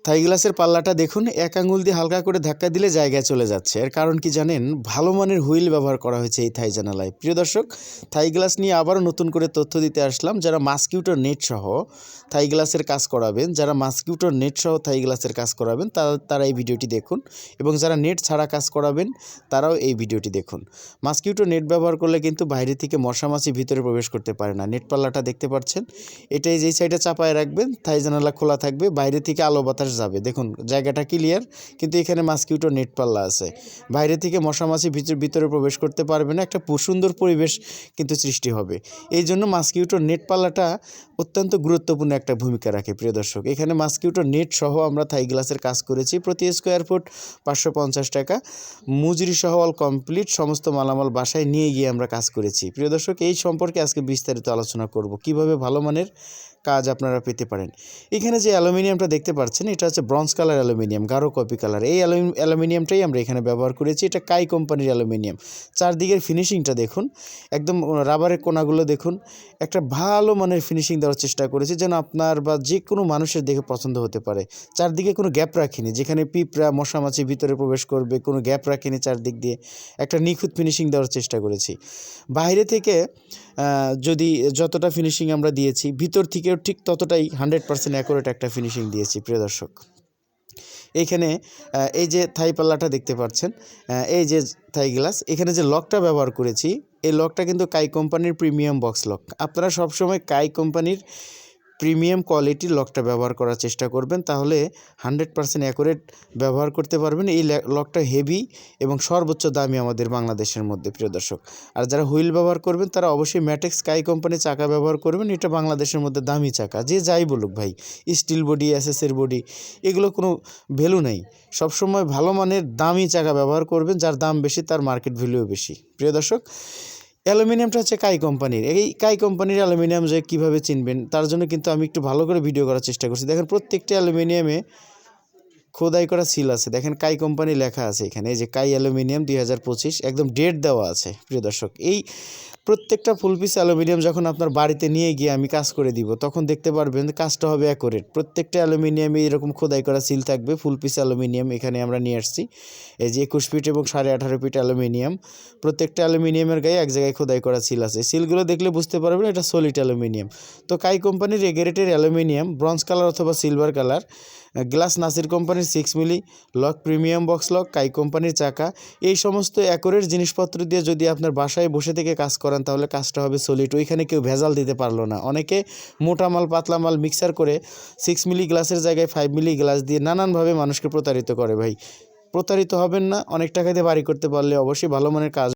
থাই গ্লাসের পাল্লাটা দেখুন, এক আঙুল দিয়ে হালকা করে ধাক্কা দিলে জায়গায় চলে যাচ্ছে। এর কারণ কি জানেন? ভালো মানের হুইল ব্যবহার করা হয়েছে এই থাই জানালায়। প্রিয় দর্শক, থাই গ্লাস নিয়ে আবারও নতুন করে তথ্য দিতে আসলাম। যারা মাস্কিউটো নেট সহ থাই গ্লাসের কাজ করাবেন, যারা মাস্কিউটো নেট সহ থাই গ্লাসের কাজ করাবেন তারা এই ভিডিওটি দেখুন, এবং যারা নেট ছাড়া কাজ করাবেন তারাও এই ভিডিওটি দেখুন। মাস্কিউটো নেট ব্যবহার করলে কিন্তু বাইরে থেকে মশা মাছি ভিতরে প্রবেশ করতে পারে না। নেট পাল্লাটা দেখতে পাচ্ছেন, এটাই যেই সাইডে চাপায় রাখবেন, থাই জানালা খোলা থাকবে, বাইরে থেকে আলো বাতাস যাবে। দেখুন জায়গাটা ক্লিয়ার, কিন্তু এখানে মাস্কিউটো নেট পাল্লা আছে। বাইরে থেকে মশা মাছি ভিতরে প্রবেশ করতে পারবে না, একটা সুন্দর পরিবেশ কিন্তু সৃষ্টি হবে। এই জন্য মাস্কিউটো নেট পাল্লাটা অত্যন্ত গুরুত্বপূর্ণ একটা ভূমিকা রাখে। প্রিয় দর্শক, এখানে মাস্কিউটো নেট সহ আমরা থাই গ্লাসের কাজ করেছি। প্রতি স্কোয়ার ফুট 550 টাকা, মজুরি সহ অল কমপ্লিট, সমস্ত মালামাল বাসায় নিয়ে গিয়ে আমরা কাজ করেছি। প্রিয় দর্শক, এই সম্পর্কে আজকে বিস্তারিত আলোচনা করব, কিভাবে ভালো মানের কাজ আপনারা পেতে পারেন। এখানে যে অ্যালুমিনিয়ামটা দেখতে পাচ্ছেন, এটা হচ্ছে ব্রঞ্জ কালার অ্যালুমিনিয়াম, গাঢ় কপি কালার। এই অ্যালুমিনিয়ামটাই আমরা এখানে ব্যবহার করেছি। এটা কাই কোম্পানির অ্যালুমিনিয়াম। চারদিকের ফিনিশিংটা দেখুন, একদম রাবারের কোনাগুলো দেখুন, একটা ভালো মানের ফিনিশিং দেওয়ার চেষ্টা করেছি যেন আপনার বা যে কোনো মানুষের দেখে পছন্দ হতে পারে। চারদিকে কোনো গ্যাপ রাখিনি, যেখানে পিঁপড়া মশামাছি ভিতরে প্রবেশ করবে কোনো গ্যাপ রাখিনি। চারদিক দিয়ে একটা নিখুঁত ফিনিশিং দেওয়ার চেষ্টা করেছি। বাইরে থেকে যদি যতটা ফিনিশিং আমরা দিয়েছি, ভিতর থেকেও ঠিক ততটাই 100% অ্যাকুরেট একটা ফিনিশিং দিয়েছি। প্রিয় দর্শক, এইখানে এই যে থাই পাল্লাটা দেখতে পাচ্ছেন, এই যে থাই গ্লাস, এখানে যে লকটা ব্যবহার করেছি, এই লকটা কিন্তু কাই কোম্পানির প্রিমিয়াম বক্স লক। আপনারা সবসময় কাই কোম্পানির প্রিমিয়াম কোয়ালিটির লকটা ব্যবহার করার চেষ্টা করবেন, তাহলে 100% অ্যাকুরেট ব্যবহার করতে পারবেন। এই লকটা হেভি এবং সর্বোচ্চ দামি আমাদের বাংলাদেশের মধ্যে। প্রিয় দর্শক, আর যারা হুইল ব্যবহার করবেন তারা অবশ্যই ম্যাটেক্স কাই কোম্পানির চাকা ব্যবহার করবেন। এটা বাংলাদেশের মধ্যে দামি চাকা, যে যাই বলুক ভাই, স্টিল বডি, এসএসের বডি, এগুলো কোনো ভ্যালু নেই। সবসময় ভালো মানের দামি চাকা ব্যবহার করবেন, যার দাম বেশি তার মার্কেট ভ্যালুও বেশি। প্রিয় দর্শক, অ্যালুমিনিয়ামটা হচ্ছে কাই কোম্পানির। এই কাই কোম্পানির অ্যালুমিনিয়াম যে কীভাবে চিনবেন, তার জন্য কিন্তু আমি একটু ভালো করে ভিডিও করার চেষ্টা করছি। দেখেন প্রত্যেকটা অ্যালুমিনিয়ামে খোদাই করা সিল আছে, দেখেন কাই কোম্পানি লেখা আছে এখানে। এই যে কাই অ্যালুমিনিয়াম 2025, একদম ডেট দেওয়া আছে। প্রিয় দর্শক, এই প্রত্যেকটা ফুল পিস অ্যালুমিনিয়াম যখন আপনার বাড়িতে নিয়ে গিয়ে আমি কাজ করে দিব, তখন দেখতে পারবেন কাজটা হবে অ্যাকুরেট। প্রত্যেকটা অ্যালুমিনিয়ামে এরকম খোদাই করা সিল থাকবে। ফুল পিস অ্যালুমিনিয়াম এখানে আমরা নিয়ে আসছি, এই যে 21 ফিট এবং 18.5 ফিট অ্যালুমিনিয়াম। প্রত্যেকটা অ্যালুমিনিয়ামের গায়ে এক জায়গায় খোদাই করা সিল আছে। সিলগুলো দেখলে বুঝতে পারবেন এটা সলিড অ্যালুমিনিয়াম। তো কাই কোম্পানির এ গ্রেডের অ্যালুমিনিয়াম, ব্রঞ্জ কালার অথবা সিলভার কালার গ্লাস, নাসির কোম্পানির 6 মিলি লক, প্রিমিয়াম বক্স লক, কাই কোম্পানির চাকা, এই সমস্ত অ্যাকুরেট জিনিসপত্র দিয়ে যদি আপনার বাসায় বসে থেকে কাজ করেন, তাহলে কাজটা হবে সলিড। ওইখানে কেউ ভেজাল দিতে পারলো না। অনেকে মোটা মাল পাতলা মাল মিক্সার করে 6 মিলি গ্লাসের জায়গায় 5 মিলি গ্লাস দিয়ে নানানভাবে মানুষকে প্রতারিত করে। ভাই, প্রতারিত হবেন না। অনেক টাকা দিয়ে বাড়ি করতে পারলে অবশ্যই ভালো মানের কাজ